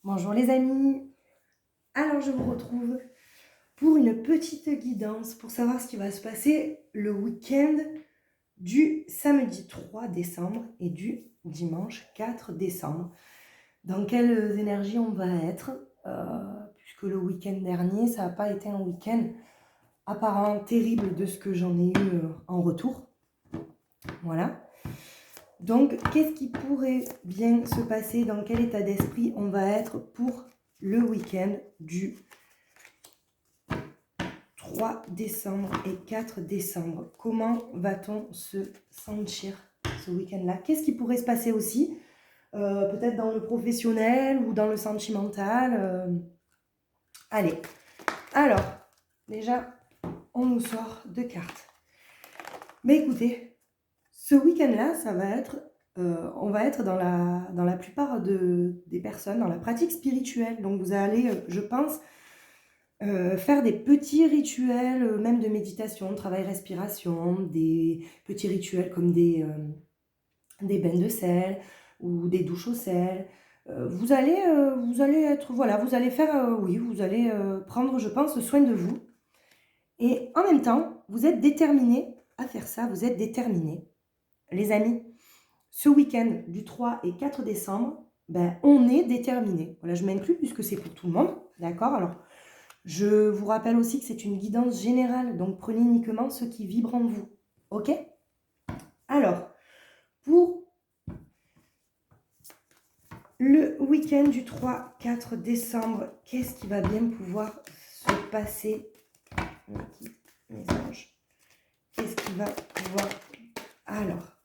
Bonjour les amis, alors je vous retrouve pour une petite guidance pour savoir ce qui va se passer le week-end du samedi 3 décembre et du dimanche 4 décembre. Dans quelles énergies on va être, puisque le week-end dernier, ça n'a pas été un week-end apparemment terrible de ce que j'en ai eu en retour. Voilà. Donc, qu'est-ce qui pourrait bien se passer? Dans quel état d'esprit on va être pour le week-end du 3 décembre et 4 décembre? Comment va-t-on se sentir ce week-end-là? Qu'est-ce qui pourrait se passer aussi? Peut-être dans le professionnel ou dans le sentimental. Allez, alors, déjà, on nous sort deux cartes. Mais écoutez, ce week-end-là, ça va être... on va être dans la plupart des personnes, dans la pratique spirituelle. Donc vous allez, je pense, faire des petits rituels, même de méditation, de travail respiration, des petits rituels comme des bains de sel ou des douches au sel. Vous allez être, voilà, vous allez faire, oui, vous allez prendre, je pense, soin de vous. Et en même temps, vous êtes déterminés à faire ça, vous êtes déterminés. Les amis, ce week-end du 3 et 4 décembre, ben, on est déterminés. Voilà, je m'inclus puisque c'est pour tout le monde, d'accord? Alors, je vous rappelle aussi que c'est une guidance générale, donc prenez uniquement ce qui vibre en vous, ok? Alors, pour le week-end du 3-4 décembre, qu'est-ce qui va bien pouvoir se passer? Mes anges, qu'est-ce qui va pouvoir... Alors,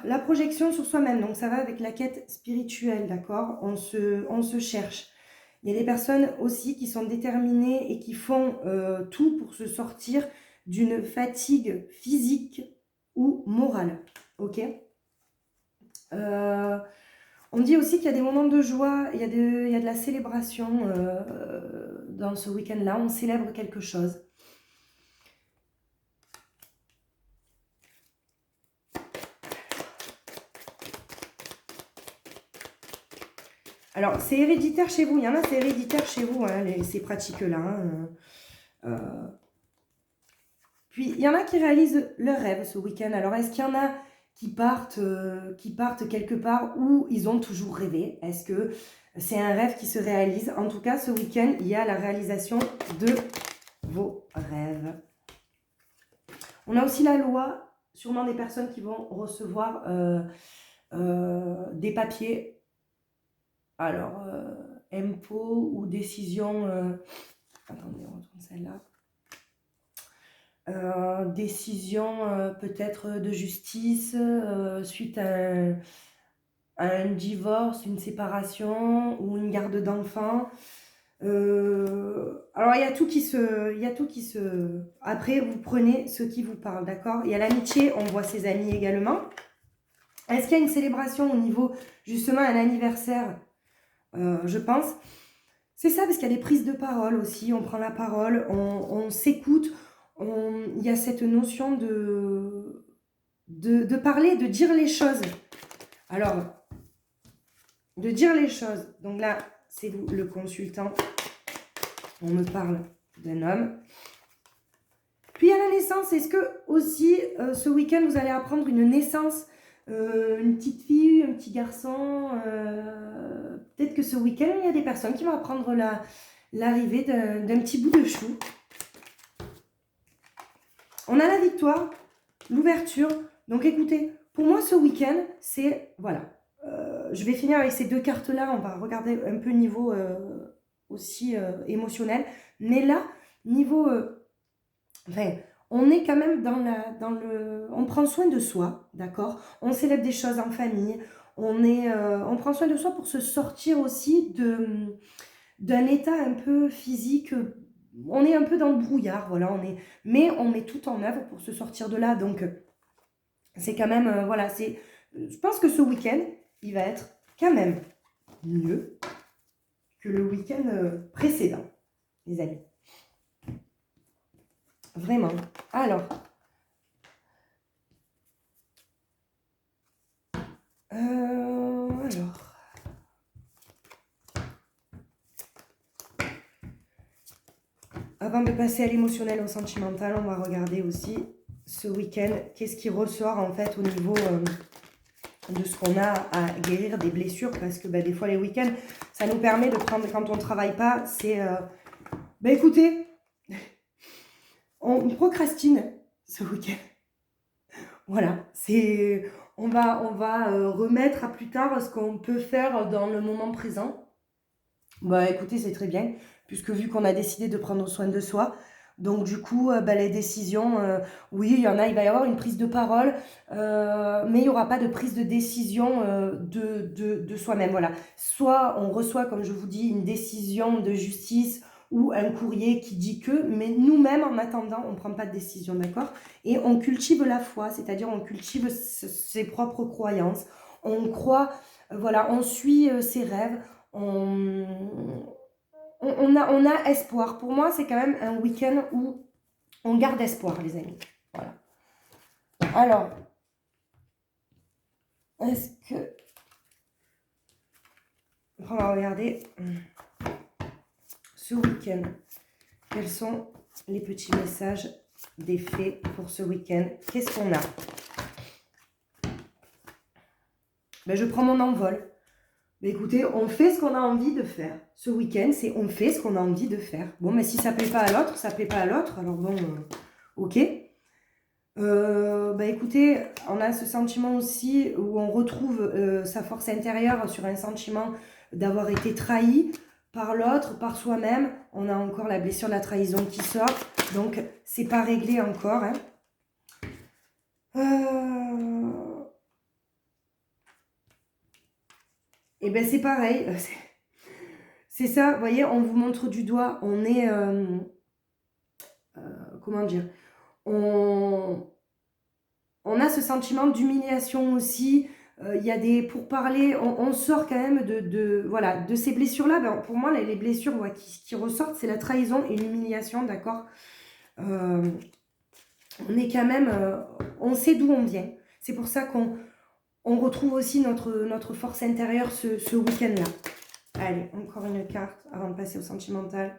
la projection sur soi-même, donc ça va avec la quête spirituelle, d'accord? On se cherche. Il y a des personnes aussi qui sont déterminées et qui font tout pour se sortir d'une fatigue physique ou morale, ok? On dit aussi qu'il y a des moments de joie, il y a de la célébration dans ce week-end-là, on célèbre quelque chose. Alors, c'est héréditaire chez vous. Il y en a, c'est héréditaire chez vous, hein, ces pratiques-là. Puis, il y en a qui réalisent leur rêve ce week-end. Alors, est-ce qu'il y en a qui partent quelque part où ils ont toujours rêvé? Est-ce que c'est un rêve qui se réalise? En tout cas, ce week-end, il y a la réalisation de vos rêves. On a aussi la loi, sûrement des personnes qui vont recevoir des papiers. Alors, impôts ou décision... attendez, on retourne celle-là. Décision peut-être de justice suite à un divorce, une séparation ou une garde d'enfants. Alors, il y a tout qui se... Après, vous prenez ce qui vous parle, d'accord? Il y a l'amitié, on voit ses amis également. Est-ce qu'il y a une célébration au niveau, justement, un anniversaire? Je pense. C'est ça, parce qu'il y a des prises de parole aussi, on prend la parole, on s'écoute, il y a cette notion de parler, de dire les choses. Alors, de dire les choses. Donc là, c'est vous, le consultant. On me parle d'un homme. Puis il y a la naissance. Est-ce que aussi, ce week-end, vous allez apprendre une naissance, une petite fille, un petit garçon? Peut-être que ce week-end, il y a des personnes qui vont apprendre l'arrivée d'un petit bout de chou. On a la victoire, l'ouverture. Donc écoutez, pour moi, ce week-end, c'est... Voilà. Je vais finir avec ces deux cartes-là. On va regarder un peu niveau aussi émotionnel. Mais là, niveau... enfin, on est quand même dans le... On prend soin de soi, d'accord? On célèbre des choses en famille. On prend soin de soi pour se sortir aussi d'un état un peu physique. On est un peu dans le brouillard, voilà. Mais on met tout en œuvre pour se sortir de là. Donc, c'est quand même... voilà, je pense que ce week-end, il va être quand même mieux que le week-end précédent, les amis. Vraiment. Alors, Alors. Avant de passer à l'émotionnel, au sentimental, on va regarder aussi ce week-end, qu'est-ce qui ressort en fait au niveau de ce qu'on a à guérir des blessures, parce que des fois les week-ends, ça nous permet de prendre, quand on ne travaille pas, c'est, écoutez, on procrastine ce week-end. Voilà, c'est, on va remettre à plus tard ce qu'on peut faire dans le moment présent. Écoutez, c'est très bien, puisque vu qu'on a décidé de prendre soin de soi, donc du coup, les décisions, oui, il va y avoir une prise de parole, mais il n'y aura pas de prise de décision de soi-même. Voilà. Soit on reçoit, comme je vous dis, une décision de justice ou un courrier qui dit que, mais nous-mêmes, en attendant, on ne prend pas de décision, d'accord? Et on cultive la foi, c'est-à-dire on cultive ses propres croyances, on croit, voilà, on suit ses rêves, on a espoir. Pour moi, c'est quand même un week-end où on garde espoir, les amis. Voilà. Alors, est-ce que... On va regarder ce week-end. Quels sont les petits messages des fées pour ce week-end? Qu'est-ce qu'on a? Je prends mon envol. Écoutez, on fait ce qu'on a envie de faire. Ce week-end, c'est on fait ce qu'on a envie de faire. Bon, mais si ça ne plaît pas à l'autre, ça ne plaît pas à l'autre. Alors bon, ok. Écoutez, on a ce sentiment aussi où on retrouve sa force intérieure sur un sentiment d'avoir été trahi par l'autre, par soi-même. On a encore la blessure de la trahison qui sort. Donc, c'est pas réglé encore. Hein. Et c'est pareil. C'est ça, vous voyez, on vous montre du doigt. On est... comment dire? On a ce sentiment d'humiliation aussi. Il y a des pourparlers. On sort quand même de ces blessures-là. Pour moi, les blessures qui ressortent, c'est la trahison et l'humiliation, d'accord? On est quand même... on sait d'où on vient. C'est pour ça qu'on retrouve aussi notre force intérieure ce week-end-là. Allez, encore une carte avant de passer au sentimental.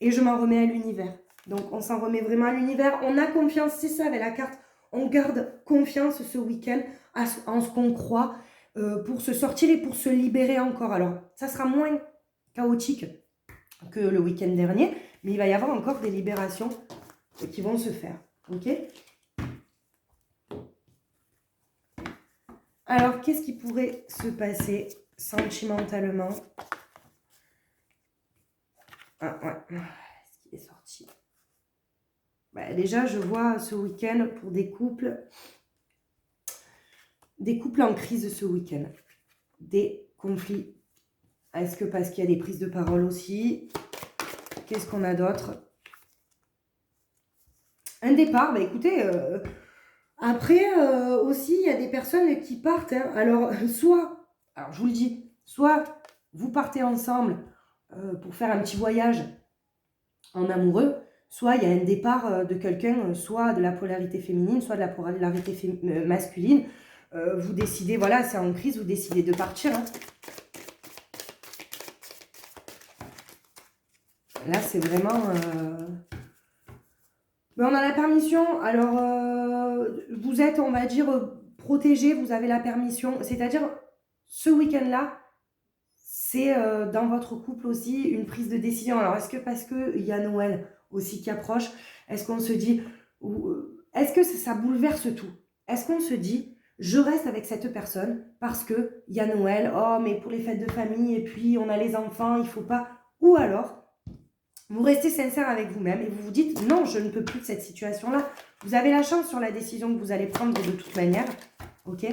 Et je m'en remets à l'univers. Donc, on s'en remet vraiment à l'univers. On a confiance, c'est ça avec la carte. On garde confiance ce week-end en ce qu'on croit pour se sortir et pour se libérer encore. Alors, ça sera moins chaotique que le week-end dernier, mais il va y avoir encore des libérations qui vont se faire. Ok? Alors, qu'est-ce qui pourrait se passer sentimentalement? Ah, ouais. Est-ce qu'il est sorti? Déjà, je vois ce week-end pour des couples en crise ce week-end. Des conflits. Est-ce que parce qu'il y a des prises de parole aussi? Qu'est-ce qu'on a d'autre? Un départ, écoutez, après aussi, il y a des personnes qui partent. Hein. Alors, alors je vous le dis, soit vous partez ensemble pour faire un petit voyage en amoureux, soit il y a un départ de quelqu'un, soit de la polarité féminine, soit de la polarité masculine. Vous décidez, voilà, c'est en crise, vous décidez de partir. Hein. Là, c'est vraiment... on a la permission. Alors, vous êtes, on va dire, protégé, vous avez la permission. C'est-à-dire, ce week-end-là, c'est dans votre couple aussi une prise de décision. Alors, est-ce que parce qu'il y a Noël aussi qui approche, est-ce qu'on se dit... est-ce que ça bouleverse tout? Est-ce qu'on se dit, je reste avec cette personne parce qu'il y a Noël, oh, mais pour les fêtes de famille, et puis on a les enfants, il ne faut pas... Ou alors, vous restez sincère avec vous-même et vous vous dites, non, je ne peux plus de cette situation-là. Vous avez la chance sur la décision que vous allez prendre de toute manière. Ok?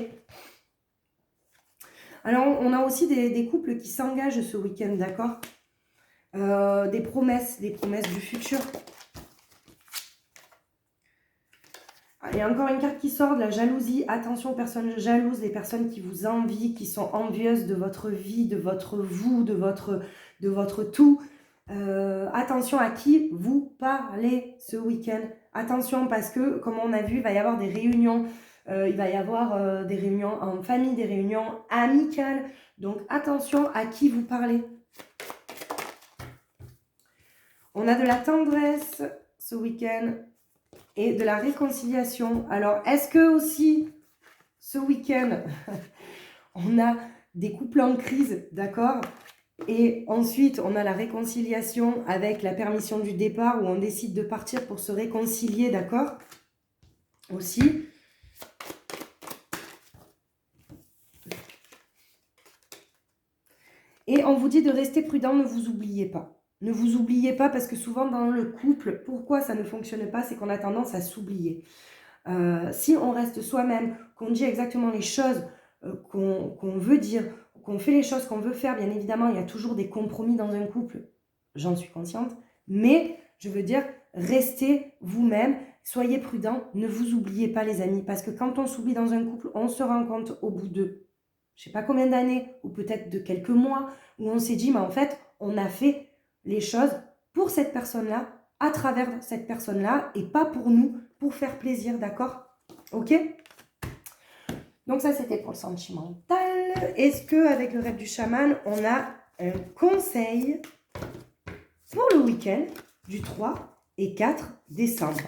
Alors, on a aussi des couples qui s'engagent ce week-end, d'accord? Des promesses du futur. Il y a encore une carte qui sort de la jalousie. Attention aux personnes jalouses, les personnes qui vous envient, qui sont envieuses de votre vie, de votre vous, de votre tout. Attention à qui vous parlez ce week-end. Attention parce que, comme on a vu, il va y avoir des réunions Il va y avoir des réunions en famille, des réunions amicales. Donc, attention à qui vous parlez. On a de la tendresse ce week-end et de la réconciliation. Alors, est-ce que aussi, ce week-end, on a des couples en crise, d'accord? Et ensuite, on a la réconciliation avec la permission du départ où on décide de partir pour se réconcilier, d'accord? Aussi. Et on vous dit de rester prudent, ne vous oubliez pas. Ne vous oubliez pas parce que souvent dans le couple, pourquoi ça ne fonctionne pas, c'est qu'on a tendance à s'oublier. Si on reste soi-même, qu'on dit exactement les choses qu'on veut dire, qu'on fait les choses qu'on veut faire, bien évidemment, il y a toujours des compromis dans un couple, j'en suis consciente, mais je veux dire, restez vous-même, soyez prudents, ne vous oubliez pas les amis, parce que quand on s'oublie dans un couple, on se rend compte au bout de je ne sais pas combien d'années, ou peut-être de quelques mois, où on s'est dit, mais en fait, on a fait les choses pour cette personne-là, à travers cette personne-là, et pas pour nous, pour faire plaisir, d'accord? Ok? Donc ça, c'était pour le sentimental. Est-ce qu'avec le rêve du chaman, on a un conseil pour le week-end du 3 et 4 décembre?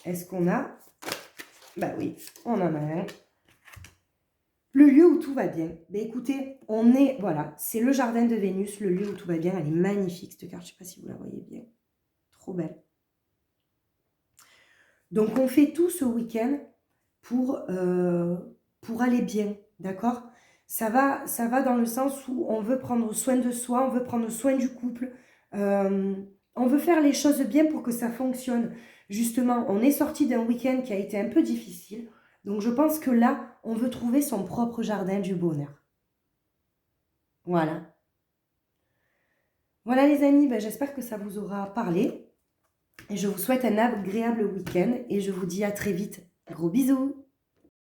Est-ce qu'on a... Bah oui, on en a un. Le lieu où tout va bien. Ben écoutez, on est... Voilà, c'est le jardin de Vénus, le lieu où tout va bien. Elle est magnifique, cette carte. Je ne sais pas si vous la voyez bien. Trop belle. Donc, on fait tout ce week-end pour aller bien, d'accord? Ça va dans le sens où on veut prendre soin de soi, on veut prendre soin du couple. On veut faire les choses bien pour que ça fonctionne. Justement, on est sorti d'un week-end qui a été un peu difficile. Donc, je pense que là, on veut trouver son propre jardin du bonheur. Voilà. Voilà les amis, ben, j'espère que ça vous aura parlé. Et je vous souhaite un agréable week-end et je vous dis à très vite. Gros bisous!